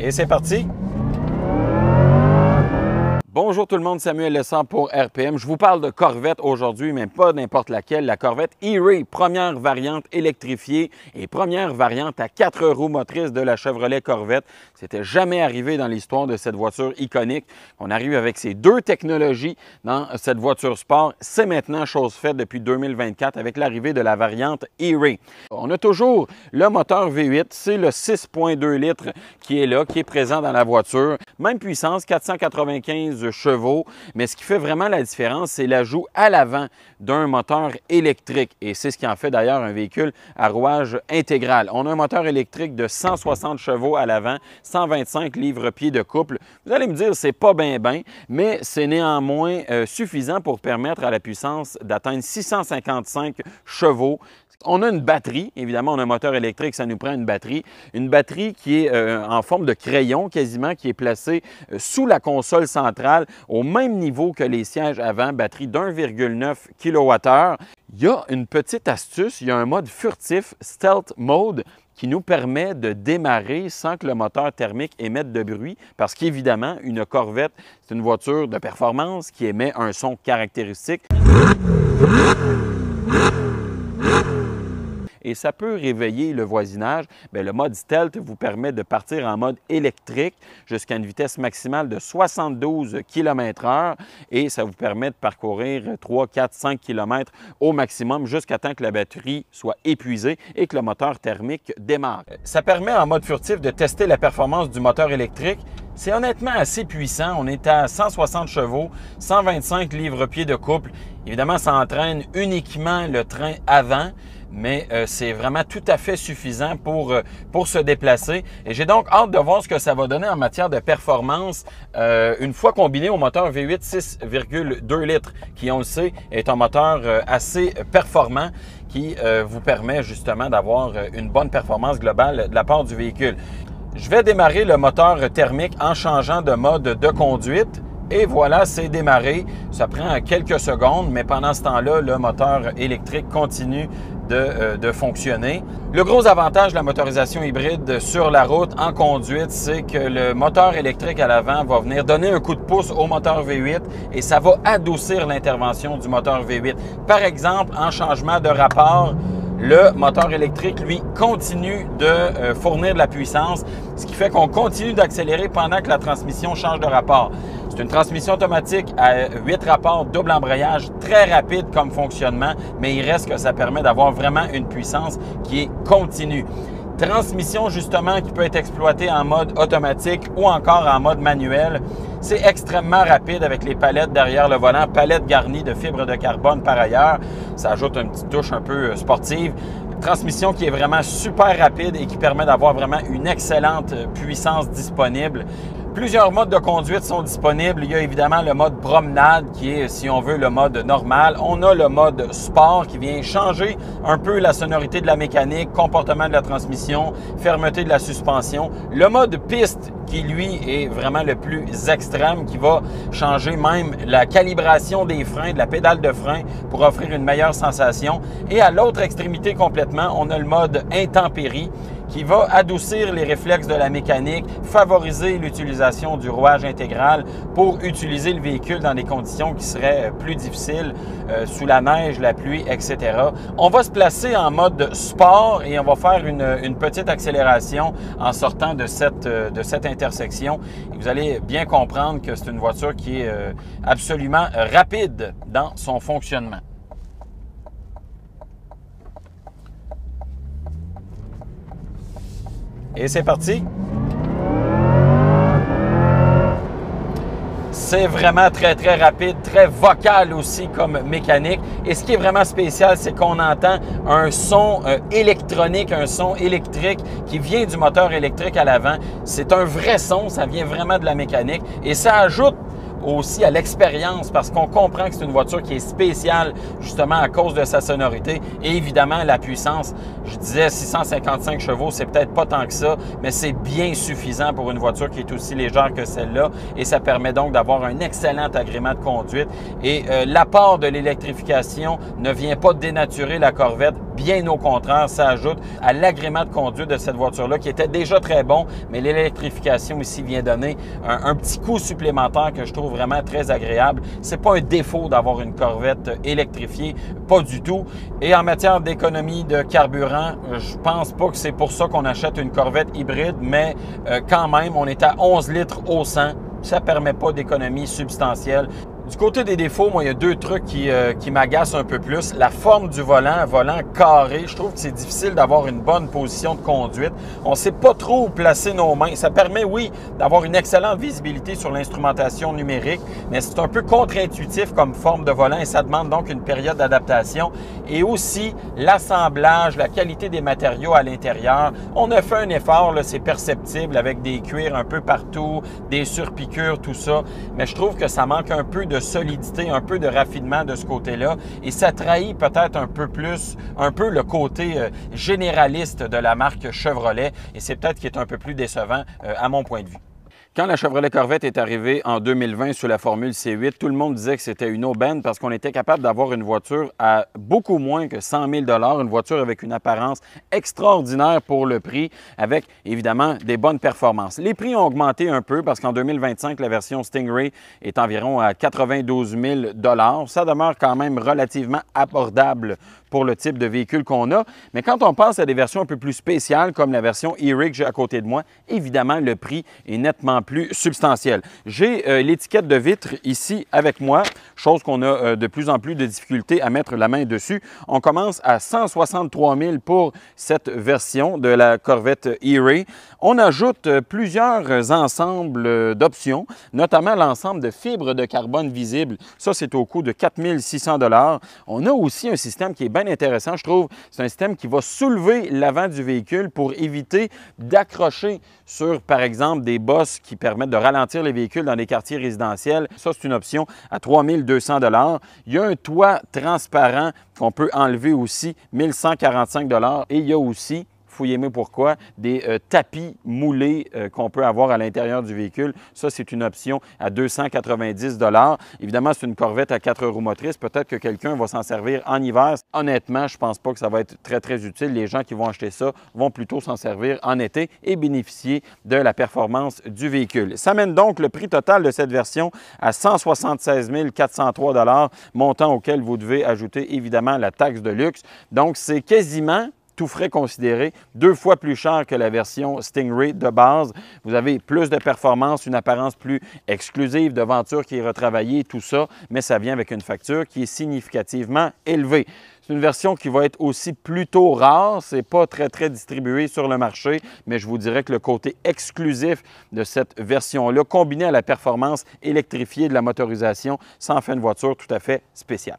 Et c'est parti! Bonjour tout le monde, Samuel Lessard pour RPM. Je vous parle de Corvette aujourd'hui, mais pas n'importe laquelle. La Corvette E-Ray, première variante électrifiée et première variante à 4 roues motrices de la Chevrolet Corvette. C'était jamais arrivé dans l'histoire de cette voiture iconique. On arrive avec ces deux technologies dans cette voiture sport. C'est maintenant chose faite depuis 2024 avec l'arrivée de la variante E-Ray. On a toujours le moteur V8, c'est le 6,2 litres qui est là, qui est présent dans la voiture. Même puissance, 495 chevaux, mais ce qui fait vraiment la différence, c'est l'ajout à l'avant d'un moteur électrique et c'est ce qui en fait d'ailleurs un véhicule à rouage intégral. On a un moteur électrique de 160 chevaux à l'avant, 125 livres-pieds de couple. Vous allez me dire, c'est pas bien, mais c'est néanmoins suffisant pour permettre à la puissance d'atteindre 655 chevaux. On a une batterie, évidemment, on a un moteur électrique, ça nous prend une batterie qui est en forme de crayon quasiment, qui est placée sous la console centrale au même niveau que les sièges avant, batterie d'1,9 kWh. Il y a une petite astuce, il y a un mode furtif, Stealth Mode, qui nous permet de démarrer sans que le moteur thermique émette de bruit, parce qu'évidemment, une Corvette, c'est une voiture de performance qui émet un son caractéristique. Et ça peut réveiller le voisinage. Bien, le mode Stealth vous permet de partir en mode électrique jusqu'à une vitesse maximale de 72 km/h et ça vous permet de parcourir 3, 4, 5 km au maximum jusqu'à temps que la batterie soit épuisée et que le moteur thermique démarre. Ça permet en mode furtif de tester la performance du moteur électrique. C'est honnêtement assez puissant. On est à 160 chevaux, 125 livres-pieds de couple. Évidemment, ça entraîne uniquement le train avant, mais c'est vraiment tout à fait suffisant pour se déplacer. Et j'ai donc hâte de voir ce que ça va donner en matière de performance une fois combiné au moteur V8 6,2 litres, qui, on le sait, est un moteur assez performant qui vous permet justement d'avoir une bonne performance globale de la part du véhicule. Je vais démarrer le moteur thermique en changeant de mode de conduite. Et voilà, c'est démarré. Ça prend quelques secondes, mais pendant ce temps-là, le moteur électrique continue de fonctionner. Le gros avantage de la motorisation hybride sur la route en conduite, c'est que le moteur électrique à l'avant va venir donner un coup de pouce au moteur V8 et ça va adoucir l'intervention du moteur V8. Par exemple, en changement de rapport, le moteur électrique, lui, continue de fournir de la puissance, ce qui fait qu'on continue d'accélérer pendant que la transmission change de rapport. C'est une transmission automatique à 8 rapports, double embrayage, très rapide comme fonctionnement, mais il reste que ça permet d'avoir vraiment une puissance qui est continue. Transmission justement qui peut être exploitée en mode automatique ou encore en mode manuel. C'est extrêmement rapide avec les palettes derrière le volant, palettes garnies de fibres de carbone par ailleurs. Ça ajoute une petite touche un peu sportive. Transmission qui est vraiment super rapide et qui permet d'avoir vraiment une excellente puissance disponible. Plusieurs modes de conduite sont disponibles. Il y a évidemment le mode promenade qui est, si on veut, le mode normal. On a le mode sport qui vient changer un peu la sonorité de la mécanique, comportement de la transmission, fermeté de la suspension. Le mode piste qui, lui, est vraiment le plus extrême, qui va changer même la calibration des freins, de la pédale de frein pour offrir une meilleure sensation. Et à l'autre extrémité complètement, on a le mode intempérie qui va adoucir les réflexes de la mécanique, favoriser l'utilisation du rouage intégral pour utiliser le véhicule dans des conditions qui seraient plus difficiles, sous la neige, la pluie, etc. On va se placer en mode sport et on va faire une petite accélération en sortant de cette intersection. Et vous allez bien comprendre que c'est une voiture qui est absolument rapide dans son fonctionnement. Et c'est parti! C'est vraiment très, très rapide, très vocal aussi comme mécanique. Et ce qui est vraiment spécial, c'est qu'on entend un son électronique, un son électrique qui vient du moteur électrique à l'avant. C'est un vrai son, ça vient vraiment de la mécanique et ça ajoute aussi à l'expérience parce qu'on comprend que c'est une voiture qui est spéciale justement à cause de sa sonorité et évidemment la puissance. Je disais 655 chevaux, c'est peut-être pas tant que ça, mais c'est bien suffisant pour une voiture qui est aussi légère que celle-là et ça permet donc d'avoir un excellent agrément de conduite. Et l'apport de l'électrification ne vient pas dénaturer la Corvette, bien au contraire, ça ajoute à l'agrément de conduite de cette voiture-là qui était déjà très bon, mais l'électrification ici vient donner un petit coup supplémentaire que je trouve vraiment très agréable. C'est pas un défaut d'avoir une Corvette électrifiée, pas du tout. Et en matière d'économie de carburant, je pense pas que c'est pour ça qu'on achète une Corvette hybride, mais quand même, on est à 11 litres au 100. Ça permet pas d'économie substantielle. Du côté des défauts, moi, il y a deux trucs qui m'agacent un peu plus. La forme du volant, un volant carré. Je trouve que c'est difficile d'avoir une bonne position de conduite. On ne sait pas trop où placer nos mains. Ça permet, oui, d'avoir une excellente visibilité sur l'instrumentation numérique, mais c'est un peu contre-intuitif comme forme de volant et ça demande donc une période d'adaptation. Et aussi, l'assemblage, la qualité des matériaux à l'intérieur. On a fait un effort, c'est perceptible avec des cuirs un peu partout, des surpiqûres, tout ça. Mais je trouve que ça manque un peu de solidité, un peu de raffinement de ce côté-là et ça trahit peut-être un peu plus, le côté généraliste de la marque Chevrolet et c'est peut-être qui est un peu plus décevant à mon point de vue. Quand la Chevrolet Corvette est arrivée en 2020 sous la formule C8, tout le monde disait que c'était une aubaine parce qu'on était capable d'avoir une voiture à beaucoup moins que 100 000 $, une voiture avec une apparence extraordinaire pour le prix, avec évidemment des bonnes performances. Les prix ont augmenté un peu parce qu'en 2025, la version Stingray est environ à 92 000 $. Ça demeure quand même relativement abordable pour le type de véhicule qu'on a. Mais quand on passe à des versions un peu plus spéciales, comme la version E-Rig que j'ai à côté de moi, évidemment, le prix est nettement plus substantiel. J'ai l'étiquette de vitre ici avec moi, chose qu'on a de plus en plus de difficultés à mettre la main dessus. On commence à 163 000 pour cette version de la Corvette E-Ray. On ajoute plusieurs ensembles d'options, notamment l'ensemble de fibres de carbone visibles. Ça, c'est au coût de 4 600 $. On a aussi un système qui est bien intéressant, je trouve. C'est un système qui va soulever l'avant du véhicule pour éviter d'accrocher sur, par exemple, des bosses qui permettent de ralentir les véhicules dans des quartiers résidentiels. Ça, c'est une option à 3 200 $. Il y a un toit transparent qu'on peut enlever aussi, 1 145 $. Et il y a aussi, fouillez-moi pourquoi, des tapis moulés qu'on peut avoir à l'intérieur du véhicule. Ça, c'est une option à 290 $. Évidemment, c'est une Corvette à 4 roues motrices. Peut-être que quelqu'un va s'en servir en hiver. Honnêtement, je ne pense pas que ça va être très, très utile. Les gens qui vont acheter ça vont plutôt s'en servir en été et bénéficier de la performance du véhicule. Ça mène donc le prix total de cette version à 176 403 $, montant auquel vous devez ajouter évidemment la taxe de luxe. Donc, c'est quasiment, tout frais considéré, 2 fois plus cher que la version Stingray de base. Vous avez plus de performance, une apparence plus exclusive, de venture qui est retravaillée, tout ça, mais ça vient avec une facture qui est significativement élevée. C'est une version qui va être aussi plutôt rare. Ce n'est pas très, très distribué sur le marché, mais je vous dirais que le côté exclusif de cette version-là, combiné à la performance électrifiée de la motorisation, ça en fait une voiture tout à fait spéciale.